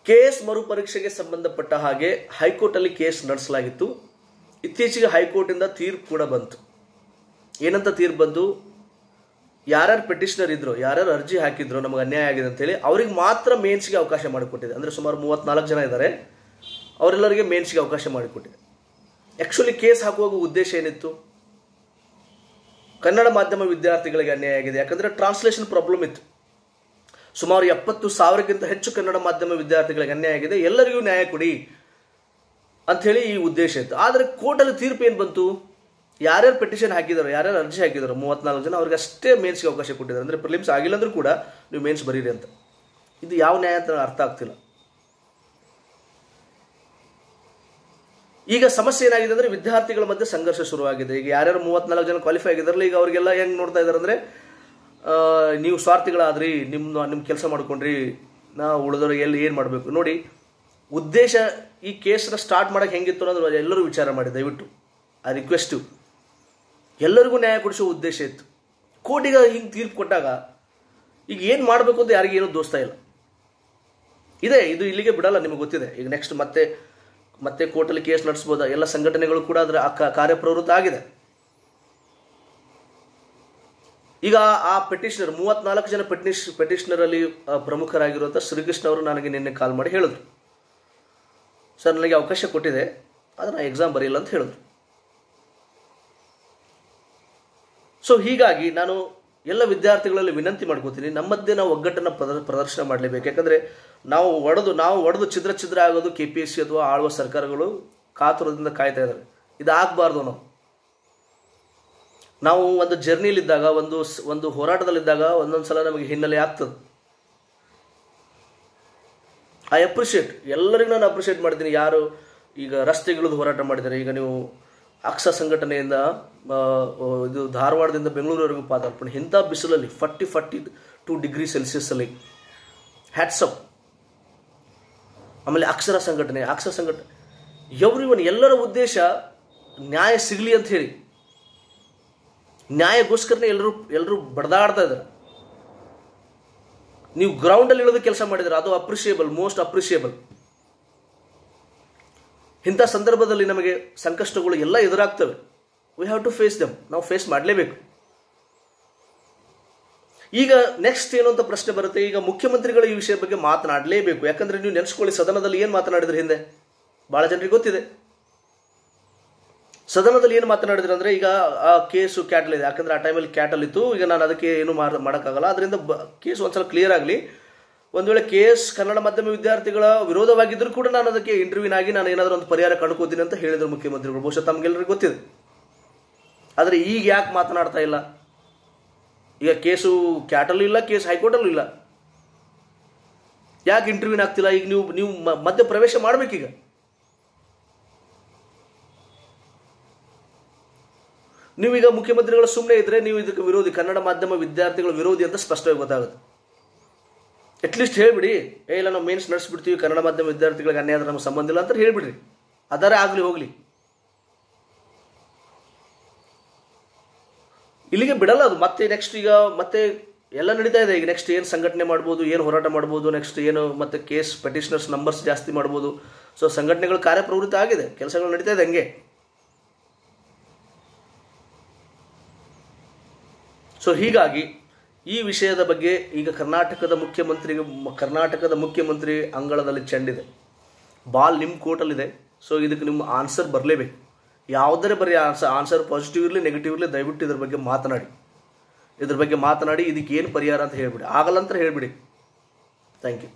Case ಮರುಪರೀಕ್ಷೆಗೆ ಸಂಬಂಧಪಟ್ಟ ಹಾಗೆ ಹೈಕೋರ್ಟಲ್ಲಿ case ನಡೆಸಲಾಗಿತ್ತು. ಇತ್ತೀಚೆಗೆ ಹೈಕೋರ್ಟಿಂದ ತೀರ್ಪು ಕೂಡ ಬಂತು. ಏನಂತ ತೀರ್ಪು ಬಂತು, ಯಾರ್ಯಾರು ಪೆಟಿಷನರ್ ಇದ್ರು, ಯಾರ್ಯಾರು ಅರ್ಜಿ ಹಾಕಿದ್ರು ನಮಗೆ ಅನ್ಯಾಯ ಆಗಿದೆ ಅಂತೇಳಿ ಅವ್ರಿಗೆ ಮಾತ್ರ ಮೇನ್ಸ್ಗೆ ಅವಕಾಶ ಮಾಡಿಕೊಟ್ಟಿದೆ. ಅಂದರೆ ಸುಮಾರು 34 ಜನ ಇದ್ದಾರೆ, ಅವರೆಲ್ಲರಿಗೆ ಮೇನ್ಸ್ಗೆ ಅವಕಾಶ ಮಾಡಿಕೊಟ್ಟಿದೆ. ಆ್ಯಕ್ಚುಲಿ ಕೇಸ್ ಹಾಕುವಾಗ ಉದ್ದೇಶ ಏನಿತ್ತು, ಕನ್ನಡ ಮಾಧ್ಯಮ ವಿದ್ಯಾರ್ಥಿಗಳಿಗೆ ಅನ್ಯಾಯ ಆಗಿದೆ, ಯಾಕಂದರೆ ಟ್ರಾನ್ಸ್ಲೇಷನ್ ಪ್ರಾಬ್ಲಮ್ ಇತ್ತು. ಸುಮಾರು 70,000ಕ್ಕಿಂತ ಹೆಚ್ಚು ಕನ್ನಡ ಮಾಧ್ಯಮ ವಿದ್ಯಾರ್ಥಿಗಳಿಗೆ ಅನ್ಯಾಯ ಆಗಿದೆ, ಎಲ್ಲರಿಗೂ ನ್ಯಾಯ ಕೊಡಿ ಅಂಥೇಳಿ ಈ ಉದ್ದೇಶ ಇತ್ತು. ಆದರೆ ಕೋರ್ಟಲ್ಲಿ ತೀರ್ಪು ಏನು ಬಂತು, ಯಾರ್ಯಾರು ಪೆಟಿಷನ್ ಹಾಕಿದಾರೋ, ಯಾರ್ಯಾರು ಅರ್ಜಿ ಹಾಕಿದಾರೋ 34 ಜನ ಅವ್ರಿಗೆ ಅಷ್ಟೇ ಮೇನ್ಸ್ಗೆ ಅವಕಾಶ ಕೊಟ್ಟಿದ್ದಾರೆ. ಅಂದರೆ ಪ್ರಿಲಿಮ್ಸ್ ಆಗಿಲ್ಲ ಅಂದರೂ ಕೂಡ ನೀವು ಮೇನ್ಸ್ ಬರೀರಿ ಅಂತ. ಇದು ಯಾವ ನ್ಯಾಯ ಅಂತ ಅರ್ಥ ಆಗ್ತಿಲ್ಲ. ಈಗ ಸಮಸ್ಯೆ ಏನಾಗಿದೆ ಅಂದರೆ ವಿದ್ಯಾರ್ಥಿಗಳ ಮಧ್ಯೆ ಸಂಘರ್ಷ ಶುರುವಾಗಿದೆ. ಈಗ ಯಾರ್ಯಾರು 34 ಜನ ಕ್ವಾಲಿಫೈ ಆಗಿದಾರಲ್ಲ, ಈಗ ಅವರಿಗೆಲ್ಲ ಹೆಂಗೆ ನೋಡ್ತಾ ಇದ್ದಾರೆ ಅಂದರೆ, ನೀವು ಸ್ವಾರ್ಥಿಗಳಾದ್ರಿ, ನಿಮ್ಮ ಕೆಲಸ ಮಾಡ್ಕೊಂಡ್ರಿ, ನಾವು ಉಳಿದವ್ರಿಗೆ ಏನು ಮಾಡಬೇಕು ನೋಡಿ. ಉದ್ದೇಶ ಈ ಕೇಸನ್ನ ಸ್ಟಾರ್ಟ್ ಮಾಡೋಕ್ಕೆ ಹೆಂಗಿತ್ತು ಅನ್ನೋದು ಎಲ್ಲರೂ ವಿಚಾರ ಮಾಡಿ ದಯವಿಟ್ಟು ಆ ರಿಕ್ವೆಸ್ಟು. ಎಲ್ಲರಿಗೂ ನ್ಯಾಯ ಕೊಡಿಸೋ ಉದ್ದೇಶ ಇತ್ತು. ಕೋರ್ಟಿಗೆ ಹಿಂಗೆ ತೀರ್ಪು ಕೊಟ್ಟಾಗ ಈಗ ಏನು ಮಾಡಬೇಕು ಅಂತ ಯಾರಿಗೂ ಏನೂ ದೋಸ್ತಾ ಇಲ್ಲ. ಇದು ಇಲ್ಲಿಗೆ ಬಿಡಲ್ಲ, ನಿಮಗೆ ಗೊತ್ತಿದೆ. ಈಗ ನೆಕ್ಸ್ಟ್ ಮತ್ತೆ ಕೋರ್ಟಲ್ಲಿ ಕೇಸ್ ನಡೆಸ್ಬೋದ, ಎಲ್ಲ ಸಂಘಟನೆಗಳು ಕೂಡ ಅದರ ಕಾರ್ಯಪ್ರವೃತ್ತ ಆಗಿದೆ. ಈಗ ಆ ಪೆಟಿಷನರ್ 34 ಜನ ಪೆಟಿಷನರಲ್ಲಿ ಪ್ರಮುಖರಾಗಿರುವಂಥ ಶ್ರೀಕೃಷ್ಣ ಅವರು ನನಗೆ ನಿನ್ನೆ ಕಾಲ್ ಮಾಡಿ ಹೇಳಿದ್ರು, ಸರ್ ನನಗೆ ಅವಕಾಶ ಕೊಟ್ಟಿದೆ, ಆದರೆ ನಾನು ಎಕ್ಸಾಮ್ ಬರೆಯಿಲ್ಲ ಅಂತ ಹೇಳಿದ್ರು. ಸೊ ಹೀಗಾಗಿ ನಾನು ಎಲ್ಲ ವಿದ್ಯಾರ್ಥಿಗಳಲ್ಲಿ ವಿನಂತಿ ಮಾಡ್ಕೋತೀನಿ, ನಮ್ಮದ್ದೇ ನಾವು ಒಗ್ಗಟ್ಟನ್ನು ಪ್ರದರ್ಶನ ಮಾಡಲೇಬೇಕು. ಯಾಕಂದರೆ ನಾವು ಒಡೆದು ಛಿದ್ರ ಆಗೋದು KPSC ಅಥವಾ ಆಳುವ ಸರ್ಕಾರಗಳು ಕಾತುರದಿಂದ ಕಾಯ್ತಾ ಇದ್ದಾರೆ. ಇದು ಆಗಬಾರ್ದು. ನಾವು ಒಂದು ಜರ್ನಿಲಿದ್ದಾಗ, ಒಂದು ಹೋರಾಟದಲ್ಲಿದ್ದಾಗ ಒಂದೊಂದು ಸಲ ನಮಗೆ ಹಿನ್ನೆಲೆ ಆಗ್ತದೆ. ಐ ಅಪ್ರಿಷಿಯೇಟ್, ಎಲ್ಲರಿಗೂ ನಾನು ಅಪ್ರಿಷಿಯೇಟ್ ಮಾಡ್ತೀನಿ ಯಾರು ಈಗ ರಸ್ತೆಗಳದ್ದು ಹೋರಾಟ ಮಾಡಿದ್ದಾರೆ. ಈಗ ನೀವು ಅಕ್ಸ ಸಂಘಟನೆಯಿಂದ ಇದು ಧಾರವಾಡದಿಂದ ಬೆಂಗಳೂರವರೆಗೂ ಪಾದಾರ್ಪಣೆ, ಇಂಥ ಬಿಸಿಲಲ್ಲಿ 42 ಡಿಗ್ರಿ ಸೆಲ್ಸಿಯಸ್ಸಲ್ಲಿ ಹ್ಯಾಟ್ಸಪ್. ಆಮೇಲೆ ಅಕ್ಷರ ಸಂಘಟನೆ ಎವ್ರಿವನ್, ಎಲ್ಲರ ಉದ್ದೇಶ ನ್ಯಾಯ ಸಿಗಲಿ ಅಂತ ಹೇಳಿ, ನ್ಯಾಯಕ್ಕೋಸ್ಕರನೇ ಎಲ್ಲರೂ ಬಡದಾಡ್ತಾ ಇದ್ದಾರೆ. ನೀವು ಗ್ರೌಂಡಲ್ಲಿ ಇಳಿದು ಕೆಲಸ ಮಾಡಿದರೆ ಅದು ಅಪ್ರಿಷಿಯೇಬಲ್, ಮೋಸ್ಟ್ ಅಪ್ರಿಷಿಯೇಬಲ್. ಇಂಥ ಸಂದರ್ಭದಲ್ಲಿ ನಮಗೆ ಸಂಕಷ್ಟಗಳು ಎಲ್ಲ ಎದುರಾಗ್ತವೆ. We have to face them. ನಾವು ಫೇಸ್ ಮಾಡಲೇಬೇಕು. ಈಗ ನೆಕ್ಸ್ಟ್ ಏನು ಅಂತ ಪ್ರಶ್ನೆ ಬರುತ್ತೆ. ಈಗ ಮುಖ್ಯಮಂತ್ರಿಗಳು ಈ ವಿಷಯ ಬಗ್ಗೆ ಮಾತನಾಡಲೇಬೇಕು. ಯಾಕಂದರೆ ನೀವು ನೆನೆಸ್ಕೊಳ್ಳಿ, ಸದನದಲ್ಲಿ ಏನು ಮಾತನಾಡಿದ್ರೆ ಹಿಂದೆ ಭಾಳ ಜನರಿಗೆ ಗೊತ್ತಿದೆ. ಸದನದಲ್ಲಿ ಏನು ಮಾತನಾಡಿದ್ರು ಅಂದರೆ, ಈಗ ಆ ಕೇಸು ಕ್ಯಾಟಲ್ ಇದೆ, ಯಾಕಂದರೆ ಆ ಟೈಮಲ್ಲಿ ಕ್ಯಾಟಲ್ ಇತ್ತು. ಈಗ ನಾನು ಅದಕ್ಕೆ ಏನು ಮಾಡೋಕ್ಕಾಗಲ್ಲ. ಅದರಿಂದ ಕೇಸ್ ಒಂದ್ಸಲ ಕ್ಲಿಯರ್ ಆಗಲಿ. ಒಂದು ವೇಳೆ ಕೇಸ್ ಕನ್ನಡ ಮಾಧ್ಯಮ ವಿದ್ಯಾರ್ಥಿಗಳ ವಿರೋಧವಾಗಿದ್ದರೂ ಕೂಡ ನಾನು ಅದಕ್ಕೆ ಇಂಟರ್ವ್ಯೂನಾಗಿ ನಾನು ಏನಾದರೂ ಒಂದು ಪರಿಹಾರ ಕಂಡುಕೋತೀನಿ ಅಂತ ಹೇಳಿದರು ಮುಖ್ಯಮಂತ್ರಿಗಳು. ಬಹುಶಃ ತಮಗೆಲ್ಲರಿಗೂ ಗೊತ್ತಿದೆ. ಆದರೆ ಈಗ ಯಾಕೆ ಮಾತನಾಡ್ತಾ ಇಲ್ಲ? ಈಗ ಕೇಸು ಕ್ಯಾಟಲ್ಲೂ ಇಲ್ಲ, ಕೇಸ್ ಹೈಕೋರ್ಟಲ್ಲೂ ಇಲ್ಲ, ಯಾಕೆ ಇಂಟರ್ವ್ಯೂನ್ ಆಗ್ತಿಲ್ಲ? ಈಗ ನೀವು ಮಧ್ಯ ಪ್ರವೇಶ ಮಾಡಬೇಕೀಗ. ನೀವೀಗ ಮುಖ್ಯಮಂತ್ರಿಗಳು ಸುಮ್ಮನೆ ಇದ್ರೆ ನೀವು ಇದಕ್ಕೆ ವಿರೋಧಿ, ಕನ್ನಡ ಮಾಧ್ಯಮ ವಿದ್ಯಾರ್ಥಿಗಳ ವಿರೋಧಿ ಅಂತ ಸ್ಪಷ್ಟವಾಗಿ ಗೊತ್ತಾಗುತ್ತೆ. ಅಟ್ಲೀಸ್ಟ್ ಹೇಳಿಬಿಡಿ, ಇಲ್ಲ ನಾವು ಮೇನ್ಸ್ ನಡೆಸ್ಬಿಡ್ತೀವಿ, ಕನ್ನಡ ಮಾಧ್ಯಮ ವಿದ್ಯಾರ್ಥಿಗಳಿಗೆ ಅನ್ಯಾಯ ನಮಗೆ ಸಂಬಂಧ ಇಲ್ಲ ಅಂತ ಹೇಳಿಬಿಡ್ರಿ. ಅದರ ಆಗಲಿ ಹೋಗಲಿ, ಇಲ್ಲಿಗೆ ಬಿಡಲ್ಲ ಅದು. ಮತ್ತೆ ನೆಕ್ಸ್ಟ್ ಈಗ ಮತ್ತೆ ಎಲ್ಲ ನಡೀತಾ ಇದೆ. ಈಗ ನೆಕ್ಸ್ಟ್ ಏನು ಸಂಘಟನೆ ಮಾಡ್ಬೋದು, ಏನು ಹೋರಾಟ ಮಾಡ್ಬೋದು, ನೆಕ್ಸ್ಟ್ ಏನು ಮತ್ತೆ ಕೇಸ್ ಪೆಟಿಷನರ್ಸ್ ನಂಬರ್ಸ್ ಜಾಸ್ತಿ ಮಾಡ್ಬೋದು. ಸೊ ಸಂಘಟನೆಗಳ ಕಾರ್ಯಪ್ರವೃತ್ತ ಆಗಿದೆ, ಕೆಲಸಗಳು ನಡೀತಾ ಇದೆ ಹಂಗೆ. ಸೊ ಹೀಗಾಗಿ ಈ ವಿಷಯದ ಬಗ್ಗೆ ಈಗ ಕರ್ನಾಟಕದ ಮುಖ್ಯಮಂತ್ರಿ ಅಂಗಳದಲ್ಲಿ ಚೆಂಡಿದೆ, ಬಾಲ್ ನಿಮ್ಮ ಕೋರ್ಟಲ್ಲಿದೆ. ಸೊ ಇದಕ್ಕೆ ನಿಮ್ಮ ಆನ್ಸರ್ ಬರಲೇಬೇಕು. ಯಾವುದರೇ ಬರೀ ಆನ್ಸರ್ ಪಾಸಿಟಿವ್ ಇರಲಿ ನೆಗೆಟಿವ್ ಇರಲಿ, ದಯವಿಟ್ಟು ಇದ್ರ ಬಗ್ಗೆ ಮಾತನಾಡಿ. ಇದಕ್ಕೆ ಏನು ಪರಿಹಾರ ಅಂತ ಹೇಳಿಬಿಡಿ. ಆಗಲ್ಲ ಅಂತ ಹೇಳಿಬಿಡಿ. Thank you.